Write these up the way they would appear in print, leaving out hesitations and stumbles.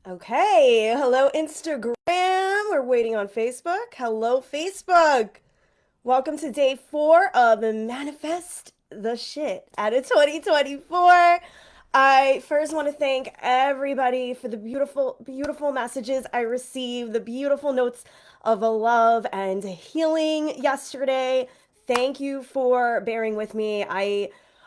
Okay, hello Instagram. We're waiting on Facebook. Hello Facebook. Welcome to day 4 of the Manifest the Shit out of 2024. I first want to thank everybody for the beautiful, beautiful messages I received, the beautiful notes of a love and healing yesterday. Thank you for bearing with me.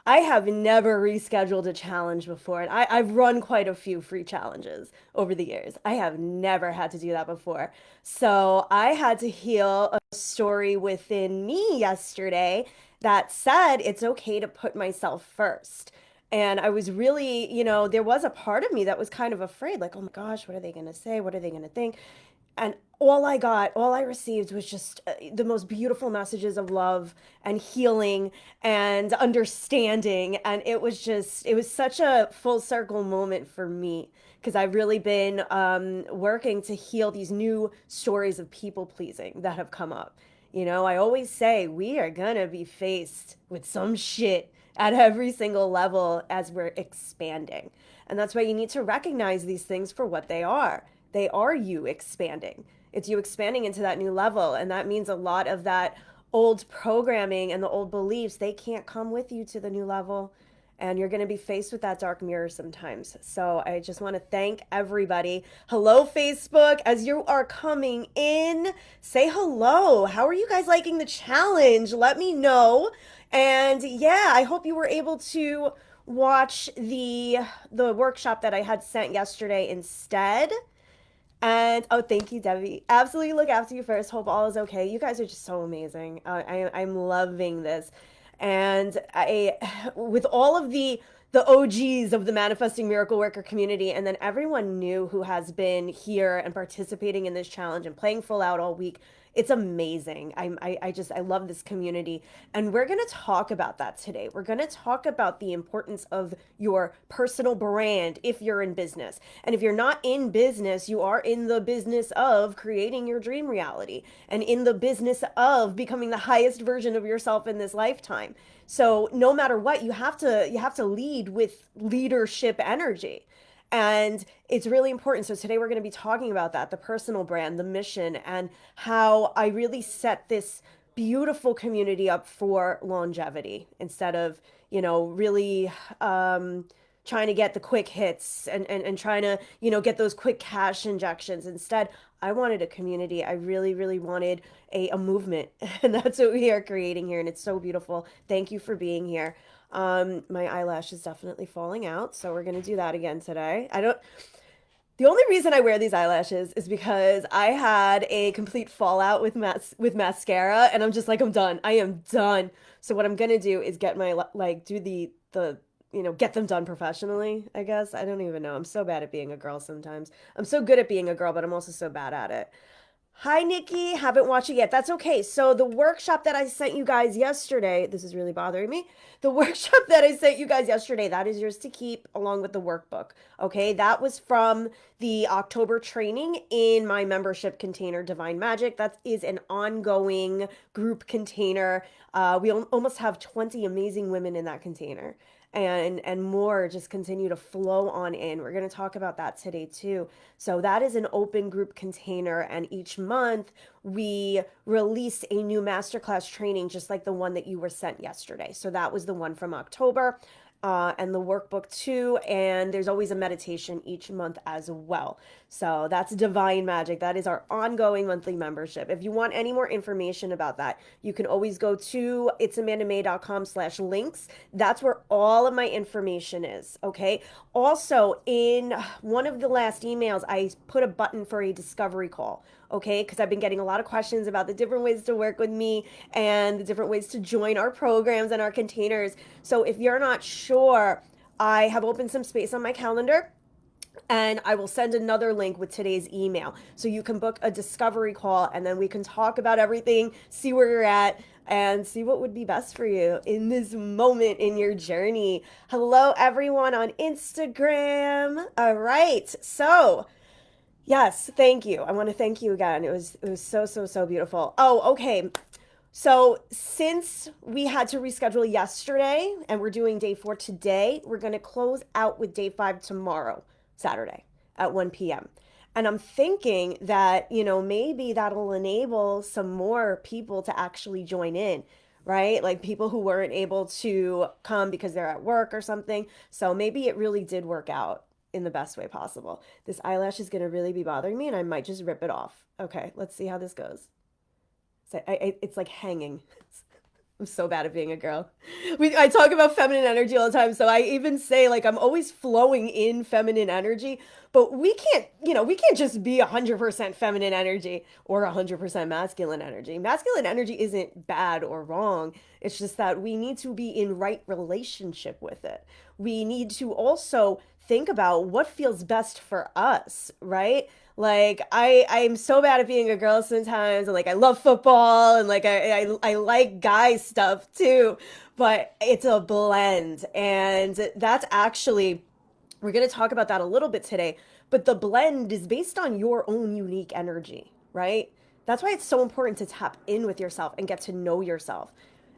I have never rescheduled a challenge before, and I've run quite a few free challenges over the years. I have never had to do that before. So I had to heal a story within me yesterday that said it's okay to put myself first. And I was really, there was a part of me that was kind of afraid, like, oh my gosh, what are they going to say? What are they going to think? And all I received was just the most beautiful messages of love and healing and understanding. And it was such a full circle moment for me because I've really been working to heal these new stories of people pleasing that have come up. I always say we are gonna be faced with some shit at every single level as we're expanding. And that's why you need to recognize these things for what they are. They are you expanding. It's you expanding into that new level. And that means a lot of that old programming and the old beliefs, they can't come with you to the new level. And you're going to be faced with that dark mirror sometimes. So I just want to thank everybody. Hello, Facebook. As you are coming in, say hello. How are you guys liking the challenge? Let me know. And yeah, I hope you were able to watch the workshop that I had sent yesterday instead. And oh, thank you, Debbie. Absolutely look after you first. Hope all is okay. You guys are just so amazing. I'm loving this, and with all of the OGs of the Manifesting Miracle Worker community, and then everyone new who has been here and participating in this challenge and playing full out all week. It's amazing. I love this community. And we're going to talk about that today. We're going to talk about the importance of your personal brand if you're in business. And if you're not in business, you are in the business of creating your dream reality and in the business of becoming the highest version of yourself in this lifetime. So no matter what, you have to lead with leadership energy. And it's really important. So today we're going to be talking about that, the personal brand, the mission, and how I really set this beautiful community up for longevity instead of, really trying to get the quick hits and trying to, get those quick cash injections. Instead, I wanted a community. I really, really wanted a movement. And that's what we are creating here. And it's so beautiful. Thank you for being here. My eyelash is definitely falling out, so we're gonna do that again today. The only reason I wear these eyelashes is because I had a complete fallout with mascara, and I'm just like, I'm done. I am done. So what I'm gonna do is get my like do the get them done professionally, I guess. I don't even know. I'm so bad at being a girl sometimes. I'm so good at being a girl, but I'm also so bad at it. Hi, Nikki. Haven't watched it yet. That's okay. So, the workshop that I sent you guys yesterday, this is really bothering me. The workshop that I sent you guys yesterday, that is yours to keep along with the workbook. Okay. That was from the October training in my membership container, Divine Magic. That is an ongoing group container. We almost have 20 amazing women in that container. And more just continue to flow on in. We're going to talk about that today too. So that is an open group container, and each month we release a new masterclass training just like the one that you were sent yesterday. So that was the one from October. And the workbook too. And there's always a meditation each month as well. So that's Divine Magic. That is our ongoing monthly membership. If you want any more information about that, you can always go to itsamandamay.com/links. That's where all of my information is. Okay. Also, in one of the last emails, I put a button for a discovery call. Okay, because I've been getting a lot of questions about the different ways to work with me and the different ways to join our programs and our containers. So if you're not sure, I have opened some space on my calendar, and I will send another link with today's email. So you can book a discovery call, and then we can talk about everything, see where you're at, and see what would be best for you in this moment in your journey. Hello, everyone on Instagram. All right. So, yes, thank you. I want to thank you again. It was so so so beautiful. Oh, okay. So, since we had to reschedule yesterday and we're doing day 4 today, we're going to close out with day 5 tomorrow, Saturday. at 1 p.m. And I'm thinking that, maybe that'll enable some more people to actually join in, right? Like people who weren't able to come because they're at work or something. So maybe it really did work out in the best way possible. This eyelash is going to really be bothering me and I might just rip it off. Okay, let's see how this goes. So it's like hanging. I'm so bad at being a girl. I talk about feminine energy all the time. So I even say like I'm always flowing in feminine energy, but we can't just be 100% feminine energy or 100% masculine energy. Masculine energy isn't bad or wrong. It's just that we need to be in right relationship with it. We need to also think about what feels best for us, right? Like I'm so bad at being a girl sometimes, and like I love football, and like I like guy stuff too, but it's a blend, and that's actually we're going to talk about that a little bit today. But the blend is based on your own unique energy, right? That's why it's so important to tap in with yourself and get to know yourself.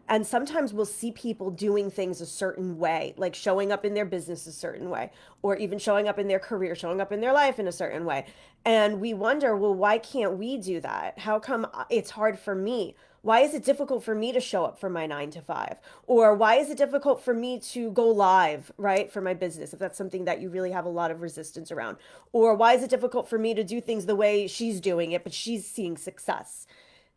And sometimes we'll see people doing things a certain way, like showing up in their business a certain way, or even showing up in their career, showing up in their life in a certain way. And we wonder, well, why can't we do that? How come it's hard for me? Why is it difficult for me to show up for my 9 to 5? Or why is it difficult for me to go live, right, for my business, if that's something that you really have a lot of resistance around? Or why is it difficult for me to do things the way she's doing it, but she's seeing success?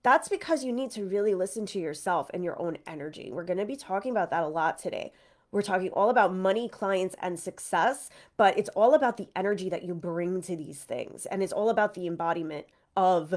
That's because you need to really listen to yourself and your own energy. We're going to be talking about that a lot today. We're talking all about money, clients, and success, but it's all about the energy that you bring to these things. And it's all about the embodiment of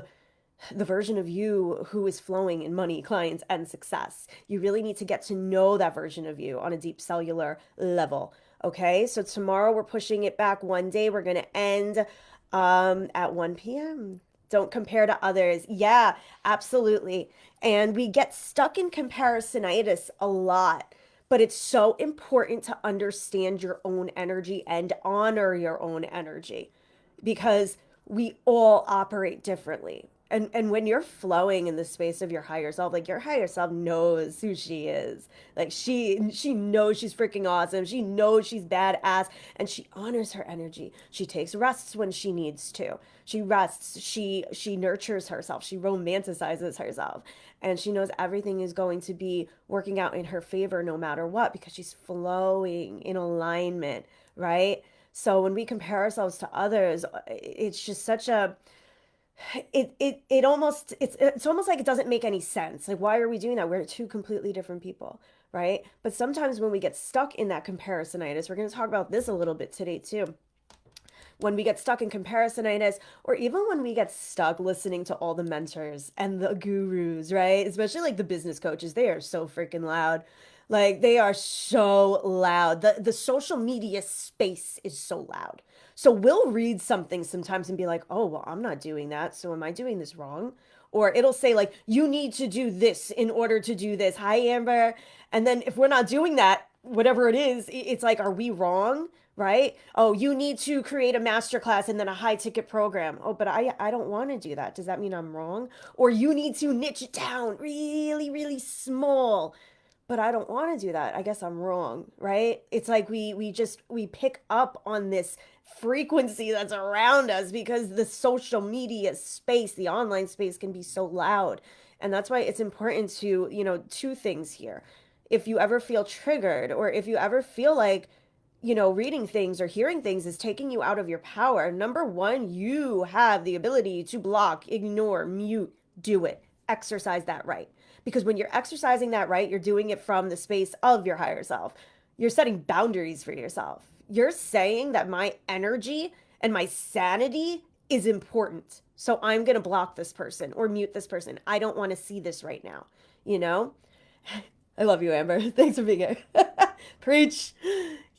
the version of you who is flowing in money, clients, and success. You really need to get to know that version of you on a deep cellular level. Okay, so tomorrow we're pushing it back one day. We're going to end at 1 p.m. Don't compare to others. Yeah, absolutely. And we get stuck in comparisonitis a lot, but it's so important to understand your own energy and honor your own energy because we all operate differently. And when you're flowing in the space of your higher self, like your higher self knows who she is. Like she knows she's freaking awesome. She knows she's badass and she honors her energy. She takes rests when she needs to. She rests, she nurtures herself. She romanticizes herself. And she knows everything is going to be working out in her favor no matter what because she's flowing in alignment, right? So when we compare ourselves to others, it's just such a it's almost like it doesn't make any sense. Like why are we doing that? We're two completely different people, right? But sometimes when we get stuck in that comparisonitis, we're going to talk about this a little bit today too. When we get stuck in comparisonitis, or even when we get stuck listening to all the mentors and the gurus, right? Especially like the business coaches, they are so freaking loud. Like they are so loud. The social media space is so loud. So we'll read something sometimes and be like, "Oh, well, I'm not doing that. So am I doing this wrong?" Or it'll say like, "You need to do this in order to do this." Hi, Amber. And then if we're not doing that, whatever it is, it's like, are we wrong? Right? Oh, you need to create a masterclass and then a high ticket program. Oh, but I don't want to do that. Does that mean I'm wrong? Or you need to niche it down really, really small. But I don't want to do that. I guess I'm wrong, right? It's like we pick up on this frequency that's around us because the social media space, the online space can be so loud. And that's why it's important to, two things here. If you ever feel triggered or if you ever feel like reading things or hearing things is taking you out of your power. Number one, you have the ability to block, ignore, mute, do it. Exercise that right. Because when you're exercising that right, you're doing it from the space of your higher self. You're setting boundaries for yourself. You're saying that my energy and my sanity is important. So I'm going to block this person or mute this person. I don't want to see this right now. You know? I love you, Amber. Thanks for being here. Preach.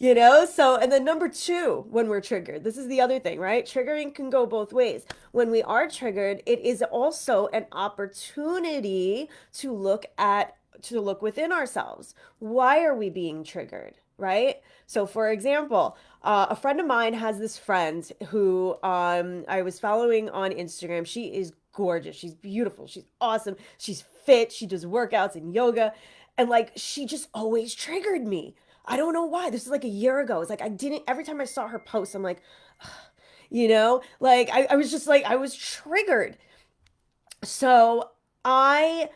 So, and then number two, when we're triggered, this is the other thing, right? Triggering can go both ways. When we are triggered, it is also an opportunity to look within ourselves. Why are we being triggered, right? So, for example, a friend of mine has this friend who I was following on Instagram. She is gorgeous. She's beautiful. She's awesome. She's fit. She does workouts and yoga. And like, she just always triggered me. I don't know why. This is like a year ago. It's like every time I saw her post, I'm like, ugh. Like I was just like, I was triggered. So I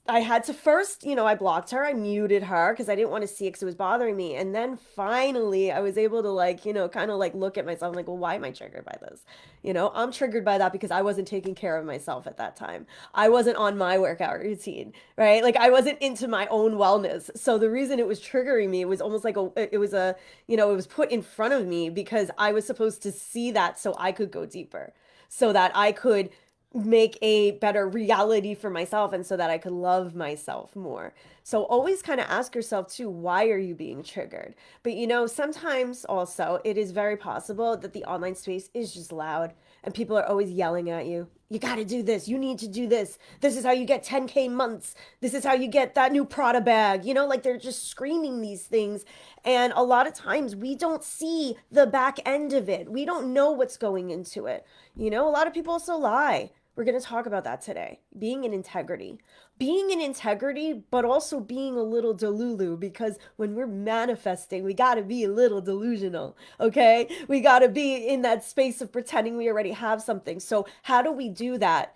I had to first, I blocked her, I muted her because I didn't want to see it because it was bothering me. And then finally I was able to like, kind of like look at myself. I'm like, well, why am I triggered by this? I'm triggered by that because I wasn't taking care of myself at that time. I wasn't on my workout routine, right? Like I wasn't into my own wellness. So the reason it was triggering me, it was almost like it was put in front of me because I was supposed to see that so I could go deeper, so that I could make a better reality for myself and so that I could love myself more. So always kind of ask yourself too, why are you being triggered? But sometimes also it is very possible that the online space is just loud and people are always yelling at you. You got to do this. You need to do this. This is how you get 10K months. This is how you get that new Prada bag. Like they're just screaming these things. And a lot of times we don't see the back end of it. We don't know what's going into it. A lot of people also lie. We're going to talk about that today. Being in integrity. Being in integrity, but also being a little delulu, because when we're manifesting, we got to be a little delusional, okay? We got to be in that space of pretending we already have something. So how do we do that?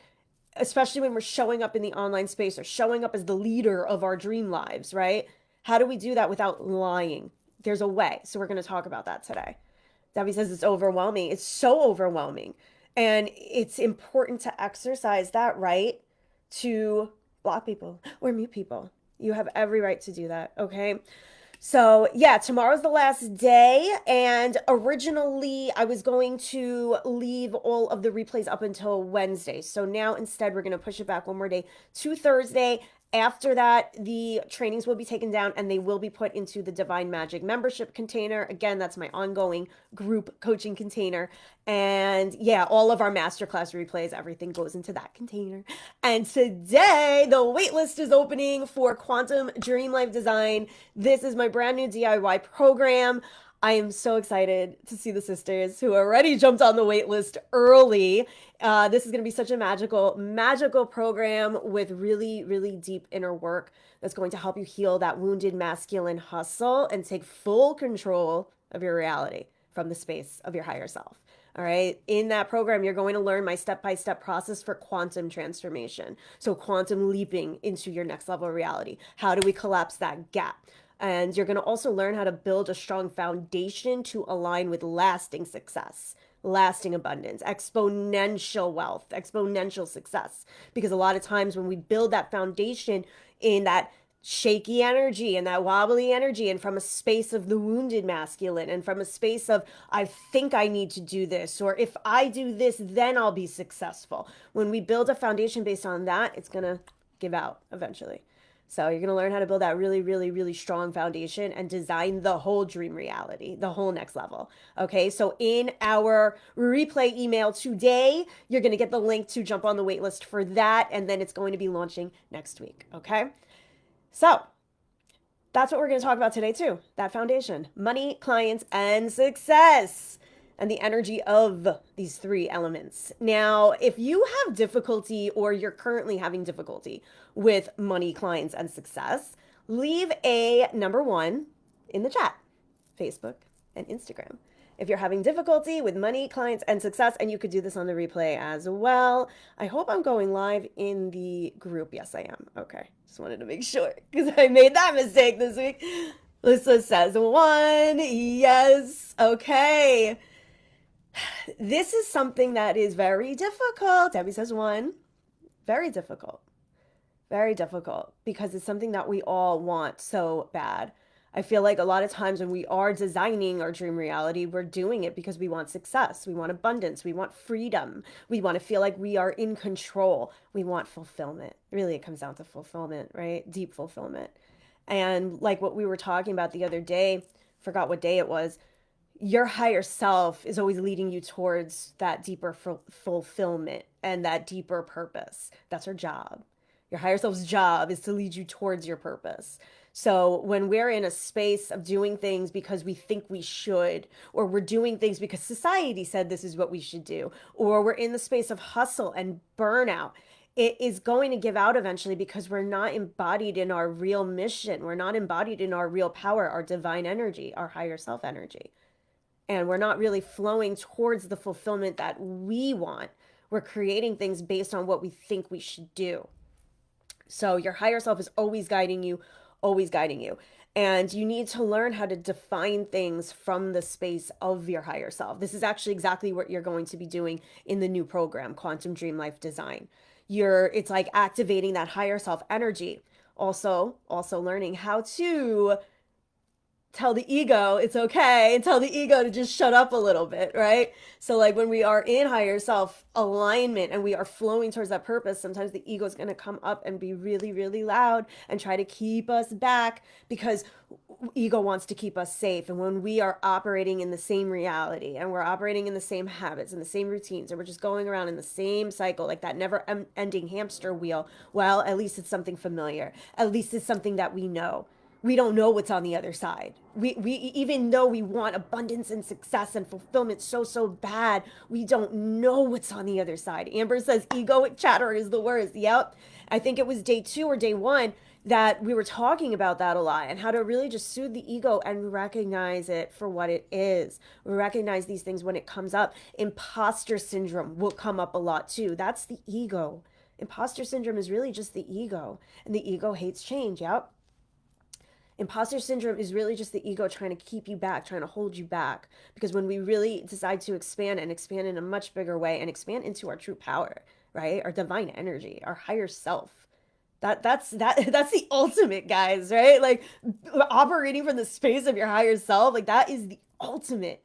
Especially when we're showing up in the online space or showing up as the leader of our dream lives, right? How do we do that without lying? There's a way. So we're going to talk about that today. Debbie says it's overwhelming. It's so overwhelming. And it's important to exercise that right to block people or mute people. You have every right to do that, okay? So, yeah, tomorrow's the last day. And originally, I was going to leave all of the replays up until Wednesday. So now instead, we're going to push it back one more day to Thursday. After that, the trainings will be taken down and they will be put into the Divine Magic membership container. Again, that's my ongoing group coaching container. And yeah, all of our masterclass replays, everything goes into that container. And today, the waitlist is opening for Quantum Dream Life Design. This is my brand new DIY program. I am so excited to see the sisters who already jumped on the wait list early. This is going to be such a magical program with really, really deep inner work that's going to help you heal that wounded masculine hustle and take full control of your reality from the space of your higher self. All right. In that program, you're going to learn my step-by-step process for quantum transformation. So quantum leaping into your next level of reality. How do we collapse that gap? And you're going to also learn how to build a strong foundation to align with lasting success, lasting abundance, exponential wealth, exponential success. Because a lot of times when we build that foundation in that shaky energy and that wobbly energy and from a space of the wounded masculine and from a space of I think I need to do this, or if I do this then I'll be successful. When we build a foundation based on that, it's gonna give out eventually. So you're going to learn how to build that really, really, really strong foundation and design the whole dream reality, the whole next level. Okay, so in our replay email today, you're going to get the link to jump on the wait list for that, and then it's going to be launching next week. Okay, so that's what we're going to talk about today too. That foundation, money, clients, and success, and the energy of these three elements. Now, if you have difficulty or you're currently having difficulty with money, clients, and success, leave a number 1 in the chat, Facebook and Instagram. If you're having difficulty with money, clients, and success, and you could do this on the replay as well. I hope I'm going live in the group. Yes, I am. Okay. Just wanted to make sure because I made that mistake this week. Lisa says 1. Yes. Okay. This is something that is very difficult. Debbie says 1. Very difficult. Very difficult because it's something that we all want so bad. I feel like a lot of times when we are designing our dream reality, we're doing it because we want success, we want abundance, we want freedom, we want to feel like we are in control, we want fulfillment. Really, it comes down to fulfillment, right? Deep fulfillment. And like what we were talking about the other day, forgot what day it was, your higher self is always leading you towards that deeper fulfillment and that deeper purpose. That's her job. Your higher self's job is to lead you towards your purpose. So when we're in a space of doing things because we think we should, or we're doing things because society said this is what we should do, or we're in the space of hustle and burnout, it is going to give out eventually because we're not embodied in our real mission. We're not embodied in our real power, our divine energy, our higher self energy. and we're not really flowing towards the fulfillment that we want. We're creating things based on what we think we should do. So your higher self is always guiding you, always guiding you. And you need to learn how to define things from the space of your higher self. This is actually exactly what you're going to be doing in the new program, Quantum Dream Life Design. It's like activating that higher self energy. Also learning how to tell the ego it's okay, and tell the ego to just shut up a little bit, right? So like when we are in higher self alignment and we are flowing towards that purpose, sometimes the ego is going to come up and be really, really loud and try to keep us back, because ego wants to keep us safe. And when we are operating in the same reality and we're operating in the same habits and the same routines, and we're just going around in the same cycle, like that never ending hamster wheel, well, at least it's something familiar. At least it's something that we know. We don't know what's on the other side. We even though we want abundance and success and fulfillment so bad, we don't know what's on the other side. Amber says egoic chatter is the worst. Yep. I think it was day 2 or day 1 that we were talking about that a lot, and how to really just soothe the ego and recognize it for what it is. We recognize these things when it comes up. Imposter syndrome will come up a lot too. That's the ego. Imposter syndrome is really just the ego, and the ego hates change. Yep. Imposter syndrome is really just the ego trying to keep you back, trying to hold you back. Because when we really decide to expand, and expand in a much bigger way, and expand into our true power, right? Our divine energy, our higher self. That's the ultimate, guys, right? Like operating from the space of your higher self, like that is the ultimate.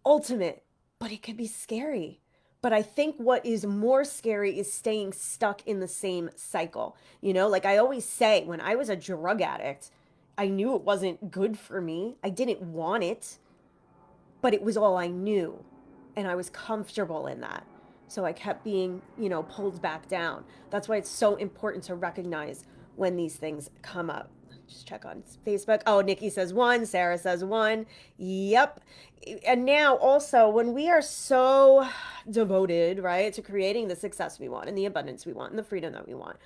But it can be scary. But I think what is more scary is staying stuck in the same cycle. Like I always say, when I was a drug addict, I knew it wasn't good for me. I didn't want it, but it was all I knew. And I was comfortable in that. So I kept being, pulled back down. That's why it's so important to recognize when these things come up. Just check on Facebook. Oh, Nikki says 1. Sarah says 1. Yep. And now also, when we are so devoted, right, to creating the success we want and the abundance we want and the freedom that we want,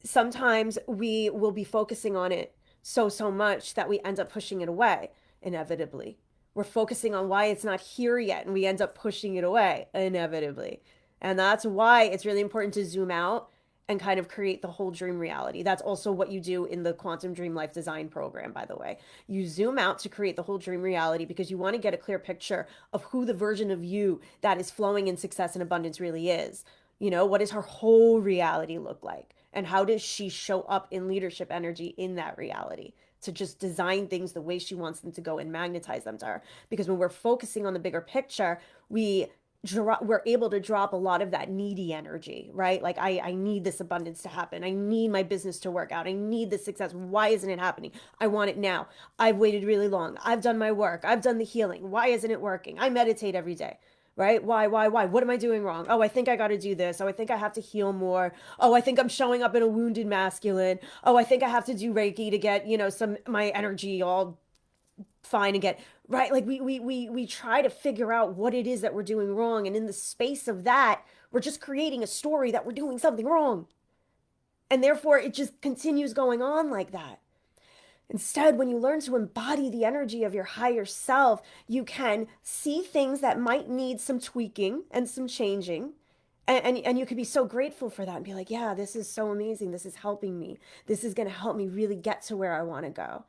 sometimes we will be focusing on it so much that we end up pushing it away, inevitably. We're focusing on why it's not here yet, and we end up pushing it away, inevitably. And that's why it's really important to zoom out and kind of create the whole dream reality. That's also what you do in the Quantum Dream Life Design program, by the way. You zoom out to create the whole dream reality because you want to get a clear picture of who the version of you that is flowing in success and abundance really is. What does her whole reality look like? And how does she show up in leadership energy in that reality to just design things the way she wants them to go and magnetize them to her? Because when we're focusing on the bigger picture, we're able to drop a lot of that needy energy, right? Like I need this abundance to happen. I need my business to work out. I need this success. Why isn't it happening? I want it now. I've waited really long. I've done my work. I've done the healing. Why isn't it working? I meditate every day. Right? Why? What am I doing wrong? Oh, I think I got to do this. Oh, I think I have to heal more. Oh, I think I'm showing up in a wounded masculine. Oh, I think I have to do Reiki to get, my energy all fine again. Right? Like we try to figure out what it is that we're doing wrong. And in the space of that, we're just creating a story that we're doing something wrong. And therefore it just continues going on like that. Instead, when you learn to embody the energy of your higher self, you can see things that might need some tweaking and some changing. And you could be so grateful for that and be like, yeah, this is so amazing. This is helping me. This is going to help me really get to where I want to go.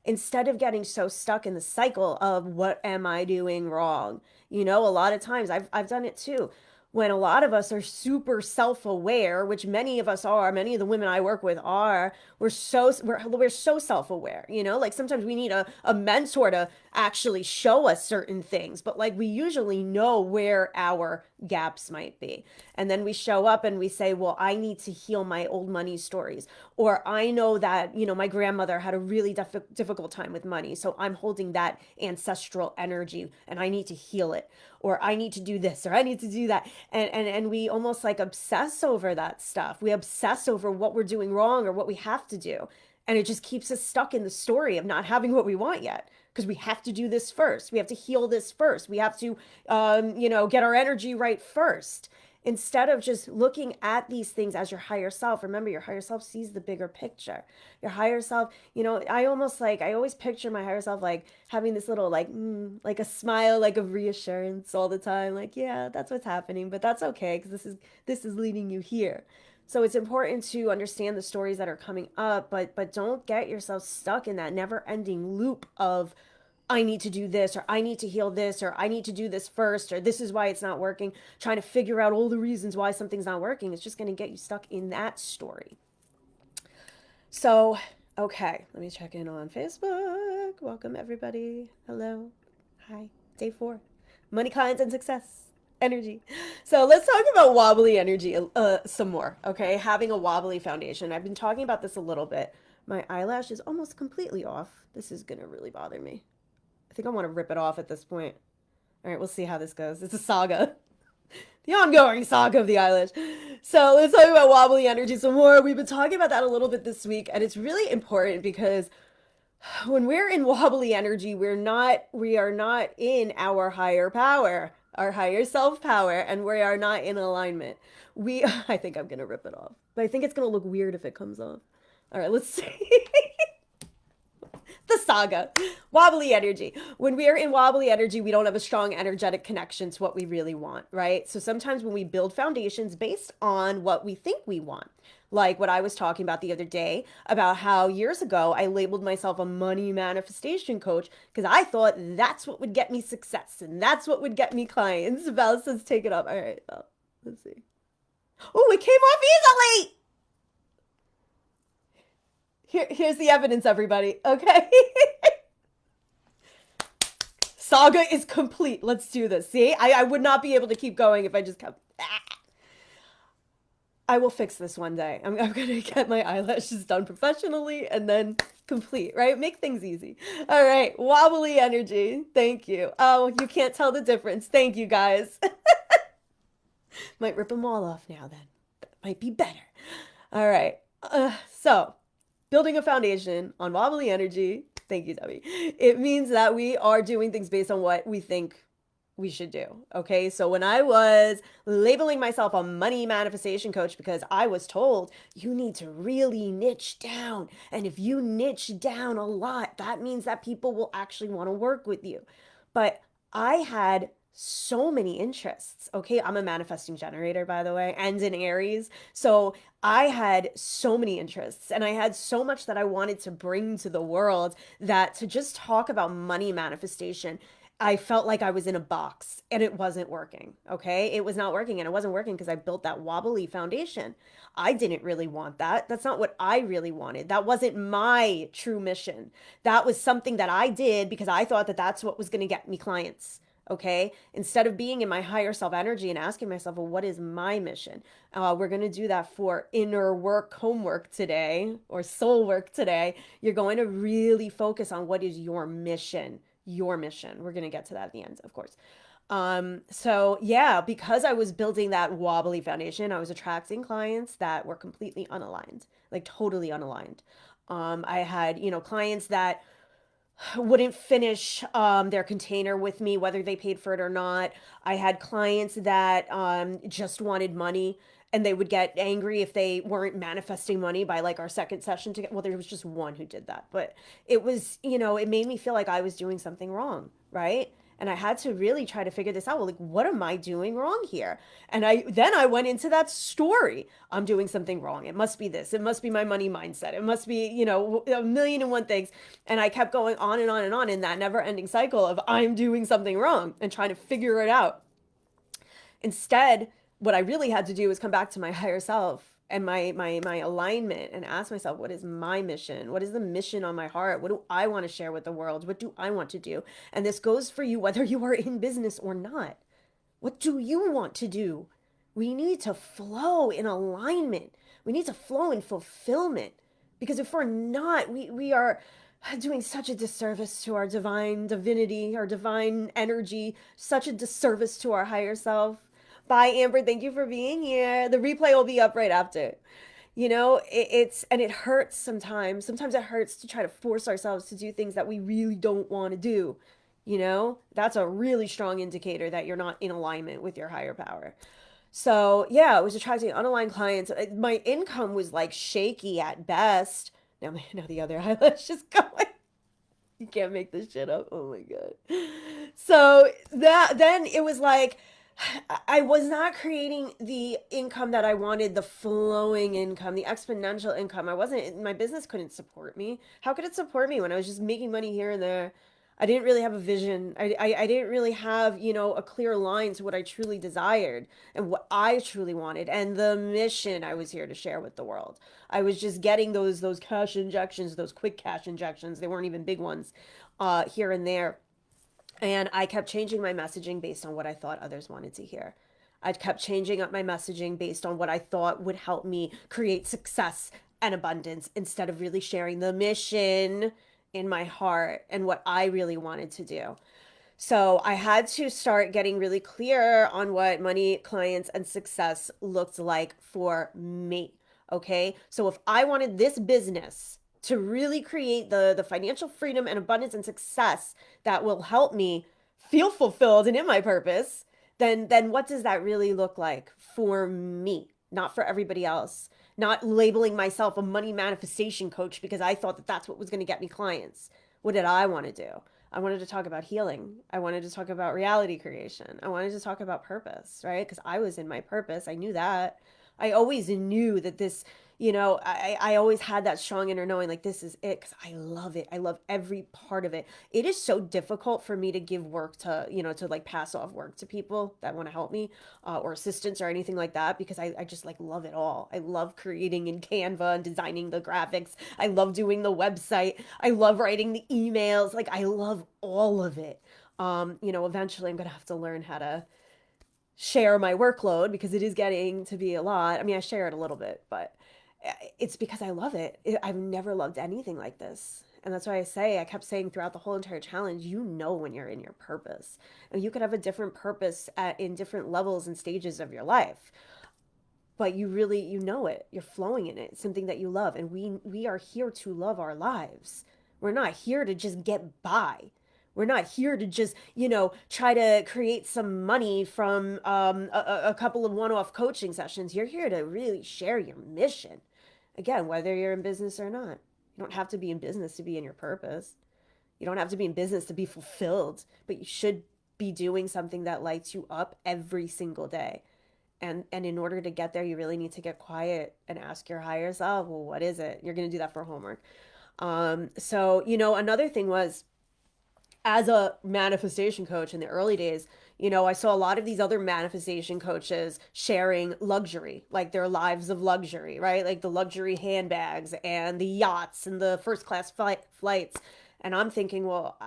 Instead of getting so stuck in the cycle of what am I doing wrong? A lot of times I've done it too. When a lot of us are super self-aware, which many of us are, many of the women I work with are, we're so self-aware, like sometimes we need a mentor to actually show us certain things, but like we usually know where our gaps might be. And then we show up and we say, well, I need to heal my old money stories. Or I know that, my grandmother had a really difficult time with money. So I'm holding that ancestral energy and I need to heal it. Or I need to do this, or I need to do that. And we almost like obsess over that stuff. We obsess over what we're doing wrong or what we have to do. And it just keeps us stuck in the story of not having what we want yet. Because we have to do this first. We have to heal this first. We have to, get our energy right first. Instead of just looking at these things as your higher self, remember your higher self sees the bigger picture. Your higher self, I always picture my higher self like having this little like a smile, like of reassurance all the time. Like, yeah, that's what's happening, but that's okay because this is leading you here. So it's important to understand the stories that are coming up, but don't get yourself stuck in that never-ending loop of I need to do this, or I need to heal this, or I need to do this first, or this is why it's not working. Trying to figure out all the reasons why something's not working. It's just going to get you stuck in that story. So, okay, let me check in on Facebook. Welcome, everybody. Hello. Hi. Day 4. Money, clients, and success. Energy. So let's talk about wobbly energy some more, okay? Having a wobbly foundation. I've been talking about this a little bit. My eyelash is almost completely off. This is going to really bother me. I think I want to rip it off at this point. All right, we'll see how this goes. It's a saga. The ongoing saga of the eyelash. So let's talk about wobbly energy some more. We've been talking about that a little bit this week, and it's really important because when we're in wobbly energy, we are not in our higher power, our higher self power, and we are not in alignment. I think I'm gonna rip it off, but I think it's gonna look weird if it comes off. All right, let's see. The saga. Wobbly energy. When we are in wobbly energy, we don't have a strong energetic connection to what we really want, right? So sometimes when we build foundations based on what we think we want, like what I was talking about the other day, about how years ago I labeled myself a money manifestation coach because I thought that's what would get me success and that's what would get me clients. Val says, take it up. All right, let's see. Oh, it came off easily. Here's the evidence, everybody. Okay. Saga is complete. Let's do this. See, I would not be able to keep going if I just kept. I will fix this one day. I'm going to get my eyelashes done professionally and then complete, right? Make things easy. All right. Wobbly energy. Thank you. Oh, you can't tell the difference. Thank you, guys. Might rip them all off now then. That might be better. All right. So building a foundation on wobbly energy, thank you, Debbie. It means that we are doing things based on what we think we should do. Okay. So when I was labeling myself a money manifestation coach because I was told you need to really niche down. And if you niche down a lot, that means that people will actually want to work with you. But I had so many interests. Okay. I'm a manifesting generator, by the way, and in Aries. So I had so many interests and I had so much that I wanted to bring to the world that to just talk about money manifestation, I felt like I was in a box and it wasn't working. Okay. It was not working, and it wasn't working because I built that wobbly foundation. I didn't really want that. That's not what I really wanted. That wasn't my true mission. That was something that I did because I thought that that's what was going to get me clients. Okay. Instead of being in my higher self energy and asking myself, well, what is my mission? We're going to do that for inner work, homework today, or soul work today. You're going to really focus on what is your mission. Your mission. We're going to get to that at the end, of course. So yeah, because I was building that wobbly foundation, I was attracting clients that were completely unaligned, like totally unaligned. I had, clients that wouldn't finish their container with me, whether they paid for it or not. I had clients that just wanted money, and they would get angry if they weren't manifesting money by like our second session together. Well, there was just one who did that, but it was, it made me feel like I was doing something wrong, right? And I had to really try to figure this out. Well, like, what am I doing wrong here? And I went into that story. I'm doing something wrong. It must be this. It must be my money mindset. It must be, a million and one things. And I kept going on and on and on in that never ending cycle of I'm doing something wrong and trying to figure it out. Instead, what I really had to do was come back to my higher self and my alignment and ask myself, what is my mission? What is the mission on my heart? What do I want to share with the world? What do I want to do? And this goes for you whether you are in business or not. What do you want to do? We need to flow in alignment. We need to flow in fulfillment, because if we're not, we are doing such a disservice to our divine divinity, our divine energy, such a disservice to our higher self. Bye, Amber. Thank you for being here. The replay will be up right after. It hurts sometimes. Sometimes it hurts to try to force ourselves to do things that we really don't want to do. That's a really strong indicator that you're not in alignment with your higher power. So yeah, it was attracting unaligned clients. My income was like shaky at best. Now the other eyelash is going. You can't make this shit up. Oh my God. So that then it was like I was not creating the income that I wanted, the flowing income, the exponential income. I wasn't, my business couldn't support me. How could it support me when I was just making money here and there? I didn't really have a vision. I didn't really have, a clear line to what I truly desired and what I truly wanted and the mission I was here to share with the world. I was just getting those cash injections, those quick cash injections. They weren't even big ones, here and there. And I kept changing my messaging based on what I thought others wanted to hear. I kept changing up my messaging based on what I thought would help me create success and abundance instead of really sharing the mission in my heart and what I really wanted to do. So I had to start getting really clear on what money, clients, and success looked like for me. Okay. So if I wanted this business to really create the financial freedom and abundance and success that will help me feel fulfilled and in my purpose, then what does that really look like for me? Not for everybody else. Not labeling myself a money manifestation coach because I thought that that's what was going to get me clients. What did I want to do? I wanted to talk about healing. I wanted to talk about reality creation. I wanted to talk about purpose, right? Because I was in my purpose. I knew that. I always knew that this, I always had that strong inner knowing like this is it because I love it. I love every part of it. It is so difficult for me to give work to, to like pass off work to people that want to help me, or assistants or anything like that because I just like love it all. I love creating in Canva and designing the graphics. I love doing the website. I love writing the emails. Like I love all of it. Eventually I'm going to have to learn how to share my workload because it is getting to be a lot. I mean, I share it a little bit, but it's because I love it. I've never loved anything like this. And that's why I kept saying throughout the whole entire challenge, when you're in your purpose. And you could have a different purpose in different levels and stages of your life. But you really, it. You're flowing in it. It's something that you love. And we are here to love our lives. We're not here to just get by. We're not here to just, try to create some money from a couple of one-off coaching sessions. You're here to really share your mission. Again, whether you're in business or not. You don't have to be in business to be in your purpose. You don't have to be in business to be fulfilled, but you should be doing something that lights you up every single day. And in order to get there, you really need to get quiet and ask your higher self, well, what is it? You're going to do that for homework. Another thing was, as a manifestation coach in the early days, I saw a lot of these other manifestation coaches sharing luxury, like their lives of luxury, right? Like the luxury handbags and the yachts and the first class flights. And I'm thinking, well,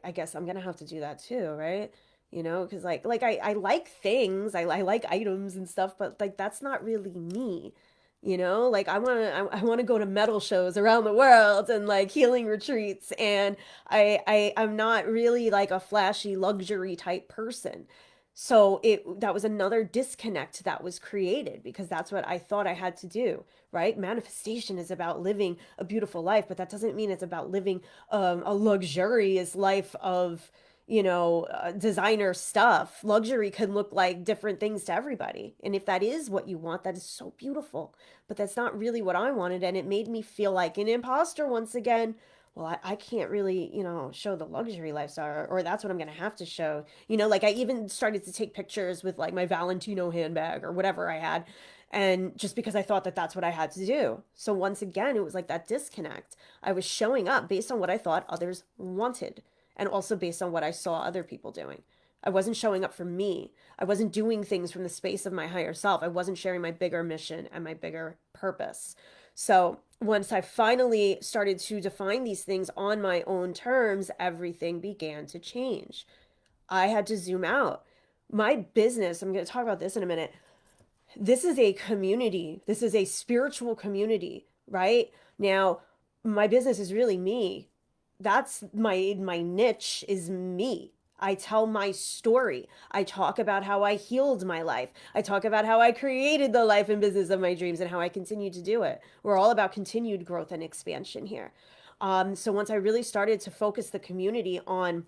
I guess I'm going to have to do that too, right? Because I like things, I like items and stuff, but like that's not really me. Like I want to go to metal shows around the world and like healing retreats, and I'm not really like a flashy luxury type person. So that was another disconnect that was created because that's what I thought I had to do, right? Manifestation is about living a beautiful life, but that doesn't mean it's about living a luxurious life of designer stuff. Luxury can look like different things to everybody. And if that is what you want, that is so beautiful. But that's not really what I wanted. And it made me feel like an imposter once again. Well, I can't really, show the luxury lifestyle, or that's what I'm going to have to show. Like I even started to take pictures with like my Valentino handbag or whatever I had. And just because I thought that that's what I had to do. So once again, it was like that disconnect. I was showing up based on what I thought others wanted, and also based on what I saw other people doing. I wasn't showing up for me. I wasn't doing things from the space of my higher self. I wasn't sharing my bigger mission and my bigger purpose. So once I finally started to define these things on my own terms, everything began to change. I had to zoom out. My business, I'm going to talk about this in a minute. This is a community. This is a spiritual community, right? Now, my business is really me. That's my niche is me. I tell my story. I talk about how I healed my life. I talk about how I created the life and business of my dreams and how I continue to do it. We're all about continued growth and expansion here. So once I really started to focus the community on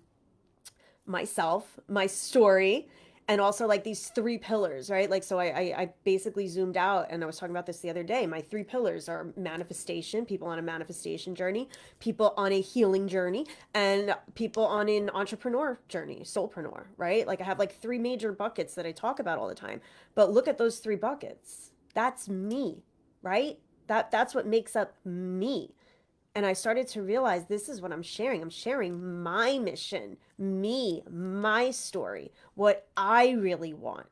myself, my story, and also like these three pillars, right? Like, so I basically zoomed out, and I was talking about this the other day. My three pillars are manifestation, people on a manifestation journey, people on a healing journey, and people on an entrepreneur journey, soulpreneur, right? Like I have like three major buckets that I talk about all the time. But look at those three buckets. That's me, right? That's what makes up me. And I started to realize this is what I'm sharing. I'm sharing my mission, me, my story, what I really want.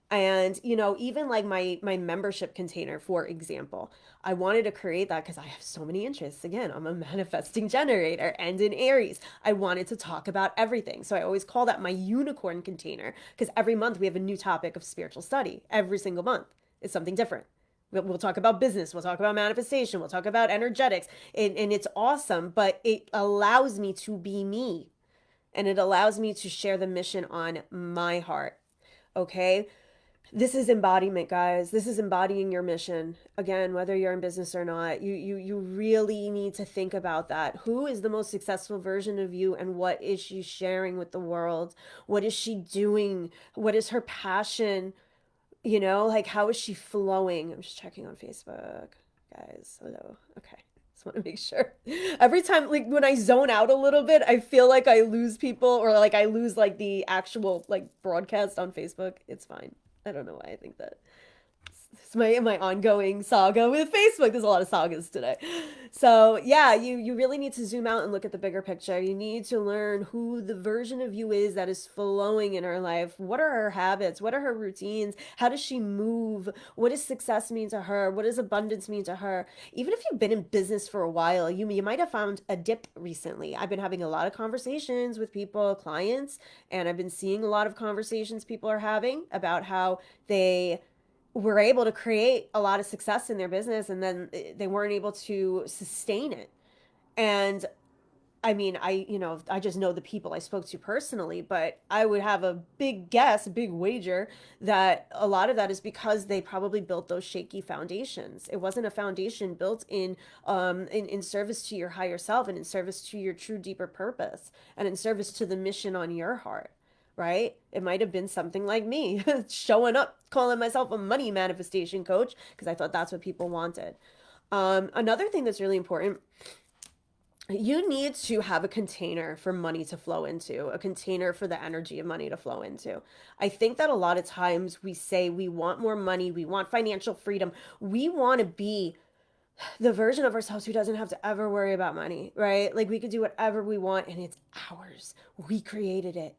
And even like my membership container, for example, I wanted to create that because I have so many interests. Again, I'm a manifesting generator and in Aries. I wanted to talk about everything. So I always call that my unicorn container, because every month we have a new topic of spiritual study. Every single month is something different. We'll talk about business. We'll talk about manifestation. We'll talk about energetics. And it's awesome, but it allows me to be me. And it allows me to share the mission on my heart. Okay? This is embodiment, guys. This is embodying your mission. Again, whether you're in business or not, you really need to think about that. Who is the most successful version of you, and what is she sharing with the world? What is she doing? What is her passion? Like, how is she flowing? I'm just checking on Facebook, guys. Hello. Okay. Just want to make sure. Every time, like, when I zone out a little bit, I feel like I lose people, or like I lose like the actual like broadcast on Facebook. It's fine. I don't know why I think that. It's my ongoing saga with Facebook. There's a lot of sagas today. So yeah, you really need to zoom out and look at the bigger picture. You need to learn who the version of you is that is flowing in her life. What are her habits? What are her routines? How does she move? What does success mean to her? What does abundance mean to her? Even if you've been in business for a while, you might have found a dip recently. I've been having a lot of conversations with people, clients, and I've been seeing a lot of conversations people are having about how they were able to create a lot of success in their business, and then they weren't able to sustain it. And I mean, I just know the people I spoke to personally, but I would have a big guess, a big wager that a lot of that is because they probably built those shaky foundations. It wasn't a foundation built in service to your higher self, and in service to your true deeper purpose, and in service to the mission on your heart. Right? It might have been something like me, showing up, calling myself a money manifestation coach, because I thought that's what people wanted. Another thing that's really important, you need to have a container for money to flow into, a container for the energy of money to flow into. I think that a lot of times we say we want more money, we want financial freedom, we want to be the version of ourselves who doesn't have to ever worry about money, right? Like we could do whatever we want and it's ours. We created it.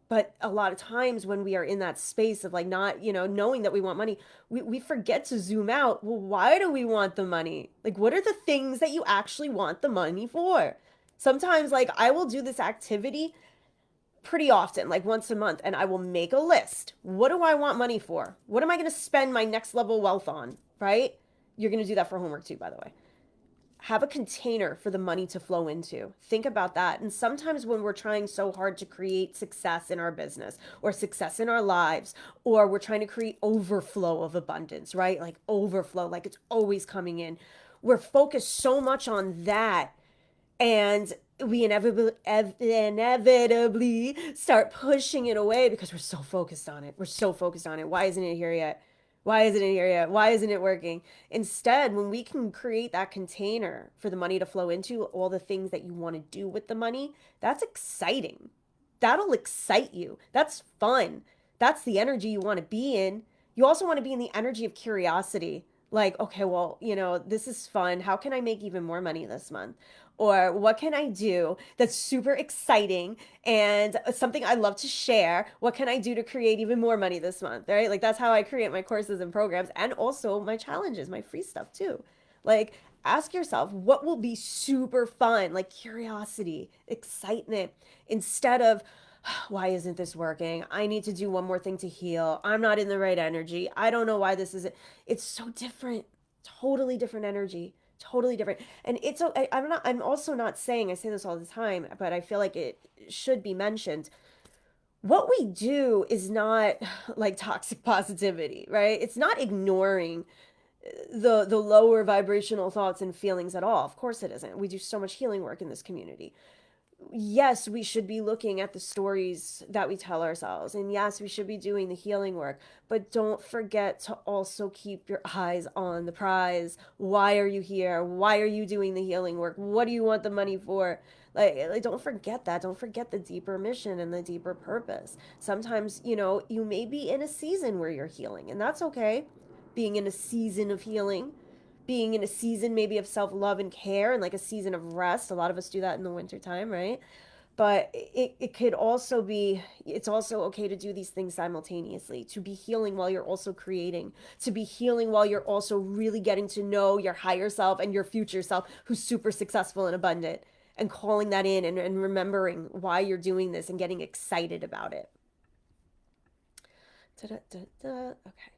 But a lot of times when we are in that space of like not, knowing that we want money, we forget to zoom out. Well, why do we want the money? Like, what are the things that you actually want the money for? Sometimes, like, I will do this activity pretty often, like once a month, and I will make a list. What do I want money for? What am I going to spend my next level wealth on? Right? You're going to do that for homework too, by the way. Have a container for the money to flow into. Think about that. And sometimes when we're trying so hard to create success in our business or success in our lives, or we're trying to create overflow of abundance, right? Like overflow, like it's always coming in. We're focused so much on that, and we inevitably start pushing it away because we're so focused on it. We're so focused on it. Why isn't it here yet? Why isn't it here yet? Why isn't it working? Instead, when we can create that container for the money to flow into, all the things that you want to do with the money, that's exciting. That'll excite you. That's fun. That's the energy you want to be in. You also want to be in the energy of curiosity. Like, okay, well, this is fun. How can I make even more money this month? Or what can I do that's super exciting and something I love to share? What can I do to create even more money this month, right? Like that's how I create my courses and programs, and also my challenges, my free stuff too. Like ask yourself, what will be super fun? Like curiosity, excitement, instead of, why isn't this working? I need to do one more thing to heal. I'm not in the right energy. I don't know why this isn't. It's so different, totally different energy. Totally different. And I'm also not saying, I say this all the time, but I feel like it should be mentioned. What we do is not like toxic positivity, right? It's not ignoring the lower vibrational thoughts and feelings at all. Of course it isn't. We do so much healing work in this community. yes, we should be looking at the stories that we tell ourselves. And yes, we should be doing the healing work. But don't forget to also keep your eyes on the prize. Why are you here? Why are you doing the healing work? What do you want the money for? Like don't forget that. Don't forget the deeper mission and the deeper purpose. Sometimes, you may be in a season where you're healing, and that's okay. Being in a season of healing, being in a season maybe of self-love and care, and like a season of rest. A lot of us do that in the winter time, right? But it could also be, it's also okay to do these things simultaneously, to be healing while you're also creating, to be healing while you're also really getting to know your higher self and your future self who's super successful and abundant, and calling that in, and remembering why you're doing this and getting excited about it. Da-da-da-da. Okay.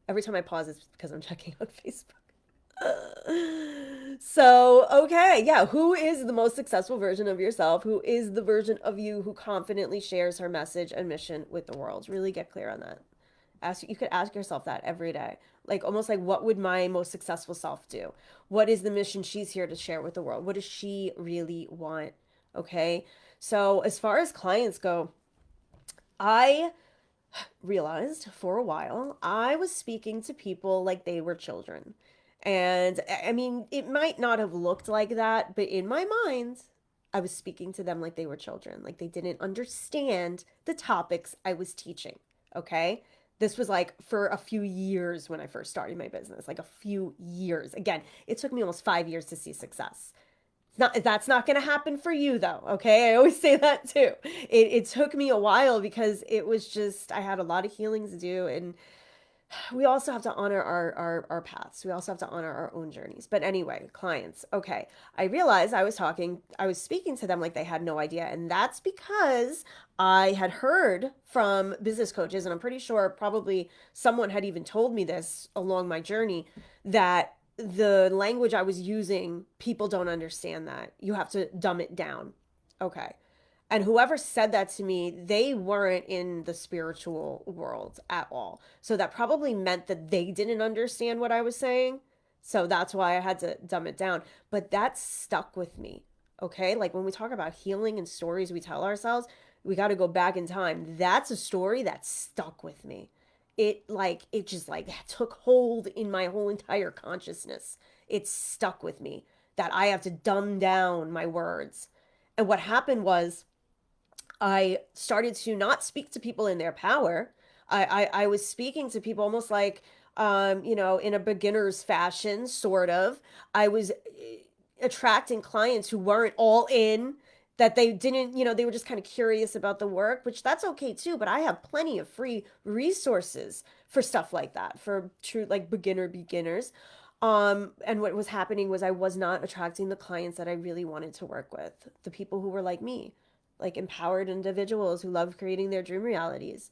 Every time I pause, it's because I'm checking on Facebook. So, okay, yeah, who is the most successful version of yourself? Who is the version of you who confidently shares her message and mission with the world? Really get clear on that. You could ask yourself that every day. Like almost like, what would my most successful self do? What is the mission she's here to share with the world? What does she really want? Okay? So, as far as clients go, I realized for a while I was speaking to people like they were children. And I mean, it might not have looked like that, but in my mind, I was speaking to them like they were children, like they didn't understand the topics I was teaching. Okay. This was like for a few years when I first started my business, like a few years. Again, it took me almost 5 years to see success. That's not going to happen for you though. Okay. I always say that too. It took me a while because it was just, I had a lot of healing to do. And we also have to honor our paths. We also have to honor our own journeys. But anyway, clients, okay. I realized I was speaking to them like they had no idea. And that's because I had heard from business coaches, and I'm pretty sure probably someone had even told me this along my journey, that the language I was using, people don't understand that. You have to dumb it down. Okay. And whoever said that to me, they weren't in the spiritual world at all. So that probably meant that they didn't understand what I was saying. So that's why I had to dumb it down. But that stuck with me. Okay. Like when we talk about healing and stories we tell ourselves, we got to go back in time. That's a story that stuck with me. It just like took hold in my whole entire consciousness. It stuck with me that I have to dumb down my words. And what happened was, I started to not speak to people in their power. I was speaking to people almost like, in a beginner's fashion, sort of. I was attracting clients who weren't all in, that they didn't, they were just kind of curious about the work, which that's okay too. But I have plenty of free resources for stuff like that, for true, like beginners. And what was happening was I was not attracting the clients that I really wanted to work with, the people who were like me, like empowered individuals who love creating their dream realities.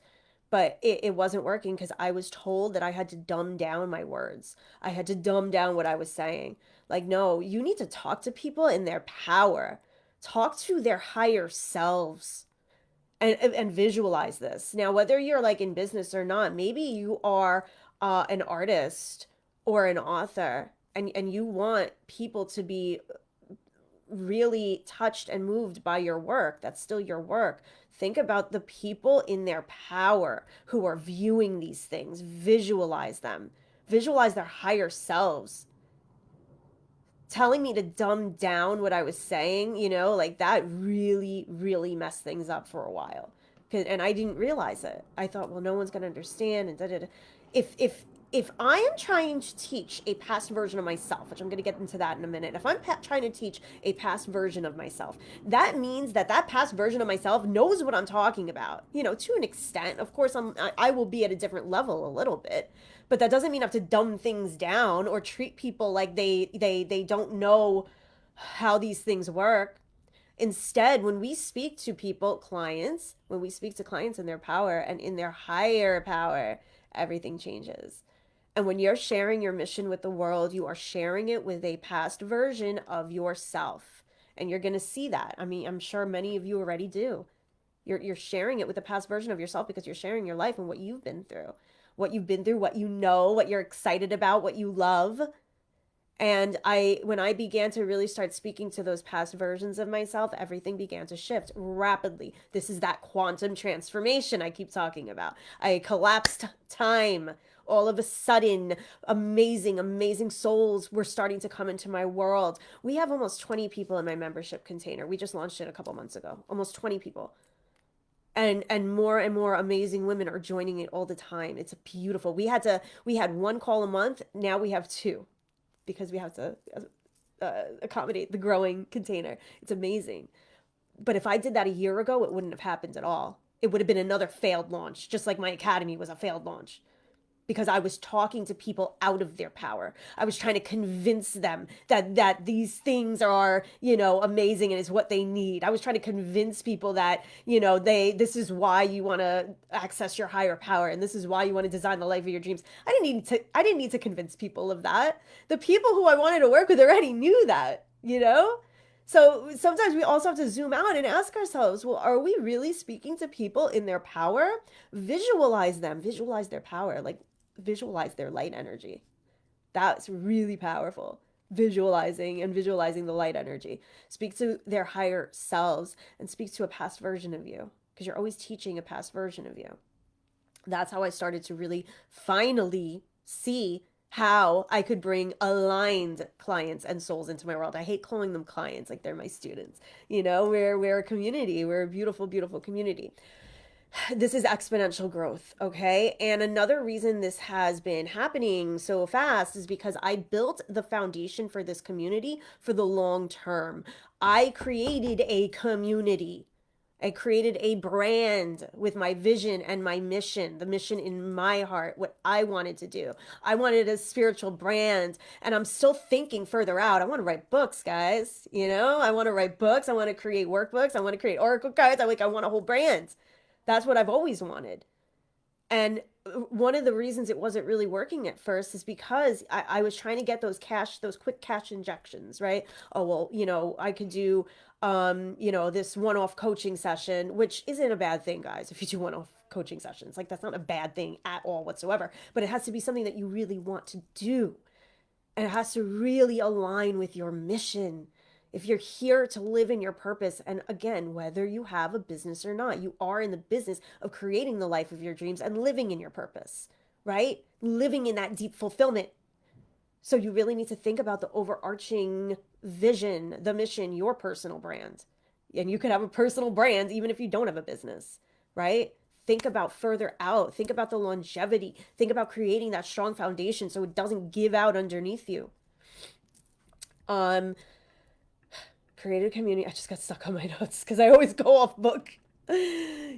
But it wasn't working because I was told that I had to dumb down my words. I had to dumb down what I was saying. Like, no, you need to talk to people in their power, talk to their higher selves, and visualize this. Now, whether you're like in business or not, maybe you are an artist or an author, and you want people to be really touched and moved by your work. That's still your work. Think about the people in their power who are viewing these things. Visualize them. Visualize their higher selves telling me to dumb down what I was saying, like that really, really messed things up for a while. And I didn't realize it. I thought, well, no one's going to understand. And da, da, da. If I am trying to teach a past version of myself, which I'm going to get into that in a minute, if I'm trying to teach a past version of myself, that means that past version of myself knows what I'm talking about, to an extent. Of course, I will be at a different level a little bit, but that doesn't mean I have to dumb things down or treat people like they don't know how these things work. Instead, when we speak to clients, when we speak to clients in their power and in their higher power, everything changes. And when you're sharing your mission with the world, you are sharing it with a past version of yourself. And you're going to see that. I mean, I'm sure many of you already do. You're sharing it with a past version of yourself because you're sharing your life and what you've been through. What you've been through, what you know, what you're excited about, what you love. And when I began to really start speaking to those past versions of myself, everything began to shift rapidly. This is that quantum transformation I keep talking about. I collapsed time. All of a sudden, amazing, amazing souls were starting to come into my world. We have almost 20 people in my membership container. We just launched it a couple months ago. Almost 20 people. And more amazing women are joining it all the time. It's beautiful. We had one call a month. Now we have two, because we have to accommodate the growing container. It's amazing. But if I did that a year ago, it wouldn't have happened at all. It would have been another failed launch, just like my academy was a failed launch, because I was talking to people out of their power. I was trying to convince them that these things are, amazing and is what they need. I was trying to convince people that, this is why you want to access your higher power, and this is why you want to design the life of your dreams. I didn't need to convince people of that. The people who I wanted to work with already knew that, So sometimes we also have to zoom out and ask ourselves, well, are we really speaking to people in their power? Visualize them, visualize their power, like visualize their light energy. That's really powerful. Visualizing the light energy. Speak to their higher selves and speak to a past version of you, because you're always teaching a past version of you. That's how I started to really finally see how I could bring aligned clients and souls into my world. I hate calling them clients, like they're my students. We're a community. We're a beautiful, beautiful community. This is exponential growth, okay? And another reason this has been happening so fast is because I built the foundation for this community for the long term. I created a community. I created a brand with my vision and my mission, the mission in my heart, what I wanted to do. I wanted a spiritual brand, and I'm still thinking further out. I want to write books, guys. I want to write books. I want to create workbooks. I want to create oracle cards. I want a whole brand. That's what I've always wanted. And one of the reasons it wasn't really working at first is because I was trying to get those quick cash injections, right? Oh, well, I could do, this one-off coaching session, which isn't a bad thing, guys. If you do one-off coaching sessions, like that's not a bad thing at all whatsoever, but it has to be something that you really want to do. And it has to really align with your mission. If you're here to live in your purpose, and again, whether you have a business or not, you are in the business of creating the life of your dreams and living in your purpose, right? Living in that deep fulfillment. So you really need to think about the overarching vision, the mission, your personal brand. And you could have a personal brand even if you don't have a business, right? Think about further out. Think about the longevity. Think about creating that strong foundation so it doesn't give out underneath you. Created a community. I just got stuck on my notes because I always go off book.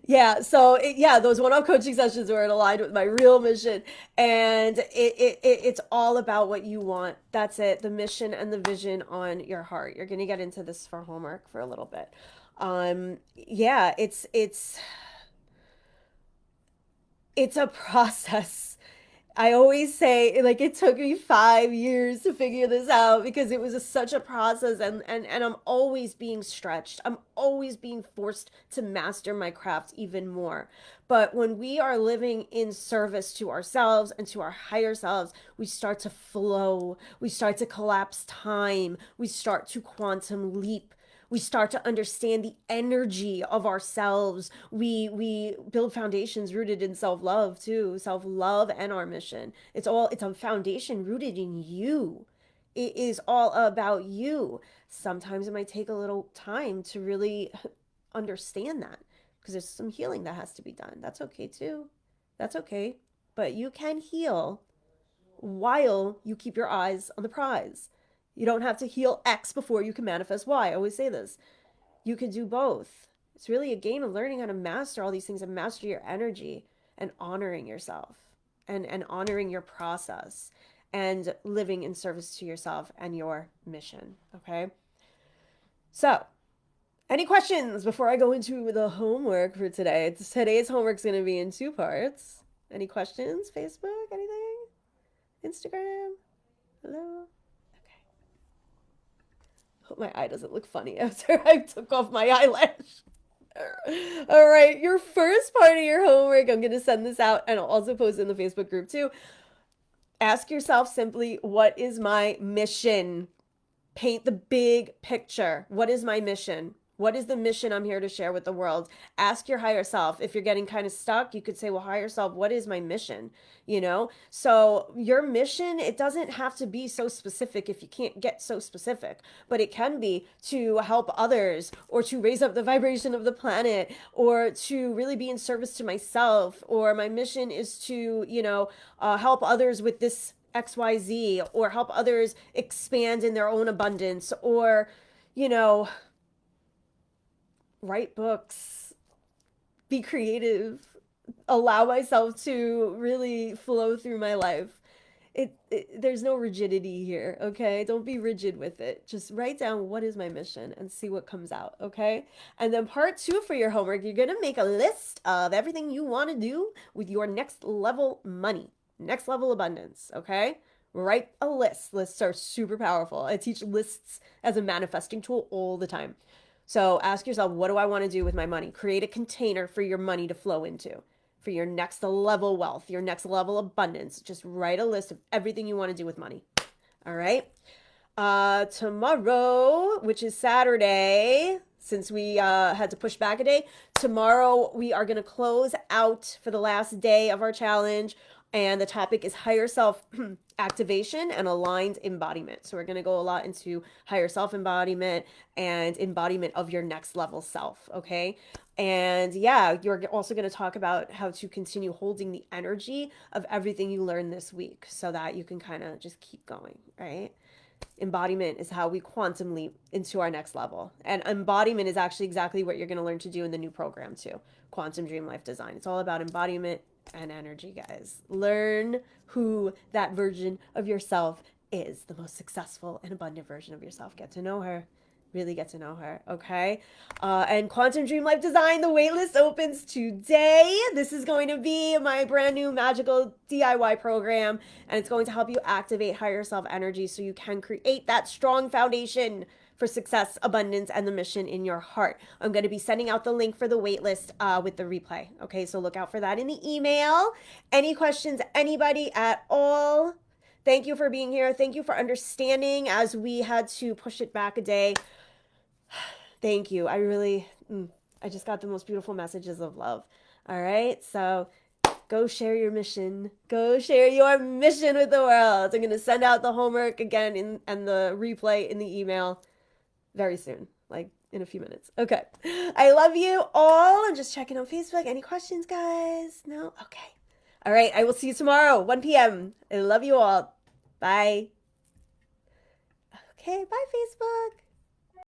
Yeah, so those one-on-one coaching sessions were aligned with my real mission, and it's all about what you want. That's it, the mission and the vision on your heart. You're gonna get into this for homework for a little bit. It's a process. I always say, like, it took me 5 years to figure this out because it was such a process, and I'm always being stretched. I'm always being forced to master my craft even more. But when we are living in service to ourselves and to our higher selves, we start to flow. We start to collapse time. We start to quantum leap. We start to understand the energy of ourselves. We build foundations rooted in self-love too, self-love and our mission. It's a foundation rooted in you. It is all about you. Sometimes it might take a little time to really understand that because there's some healing that has to be done. That's okay too. That's okay. But you can heal while you keep your eyes on the prize. You don't have to heal X before you can manifest Y. I always say this. You can do both. It's really a game of learning how to master all these things and master your energy and honoring yourself and honoring your process and living in service to yourself and your mission. Okay? So, any questions before I go into the homework for today? Today's homework is going to be in 2 parts. Any questions? Facebook? Anything? Instagram? Hello? Hope my eye doesn't look funny after I took off my eyelash. All right, your first part of your homework, I'm going to send this out and I'll also post it in the Facebook group too. Ask yourself simply, what is my mission? Paint the big picture. What is my mission? What is the mission I'm here to share with the world? Ask your higher self. If you're getting kind of stuck, you could say, well, higher self, what is my mission? You know? So your mission, it doesn't have to be so specific if you can't get so specific, but it can be to help others or to raise up the vibration of the planet or to really be in service to myself. Or my mission is to, help others with this XYZ, or help others expand in their own abundance, or, you know, write books, be creative, allow myself to really flow through my life. There's no rigidity here, okay? Don't be rigid with it. Just write down what is my mission and see what comes out, okay? And then part 2 for your homework, you're gonna make a list of everything you want to do with your next level money, next level abundance, okay? Write a list. Lists are super powerful. I teach lists as a manifesting tool all the time. So ask yourself, what do I want to do with my money? Create a container for your money to flow into, for your next level wealth, your next level abundance. Just write a list of everything you want to do with money. All right. Tomorrow, which is Saturday, since we had to push back a day, tomorrow we are going to close out for the last day of our challenge. And the topic is higher self activation and aligned embodiment. So we're going to go a lot into higher self embodiment and embodiment of your next level self. Okay. And yeah, you're also going to talk about how to continue holding the energy of everything you learned this week so that you can kind of just keep going, right? Embodiment is how we quantum leap into our next level. And embodiment is actually exactly what you're going to learn to do in the new program too. Quantum Dream Life Design. It's all about embodiment and energy, guys. Learn who that version of yourself is, the most successful and abundant version of yourself. Get to know her. Really get to know her, okay? And Quantum Dream Life Design, the waitlist opens today. This is going to be my brand new magical DIY program, and it's going to help you activate higher self energy so you can create that strong foundation for success, abundance, and the mission in your heart. I'm going to be sending out the link for the waitlist with the replay. Okay, so look out for that in the email. Any questions, anybody at all? Thank you for being here. Thank you for understanding as we had to push it back a day. Thank you. I just got the most beautiful messages of love. All right, so go share your mission. Go share your mission with the world. I'm going to send out the homework again and the replay in the email very soon, like in a few minutes. Okay. I love you all. I'm just checking on Facebook. Any questions, guys? No? Okay. All right. I will see you tomorrow, 1 p.m. I love you all. Bye. Okay. Bye, Facebook.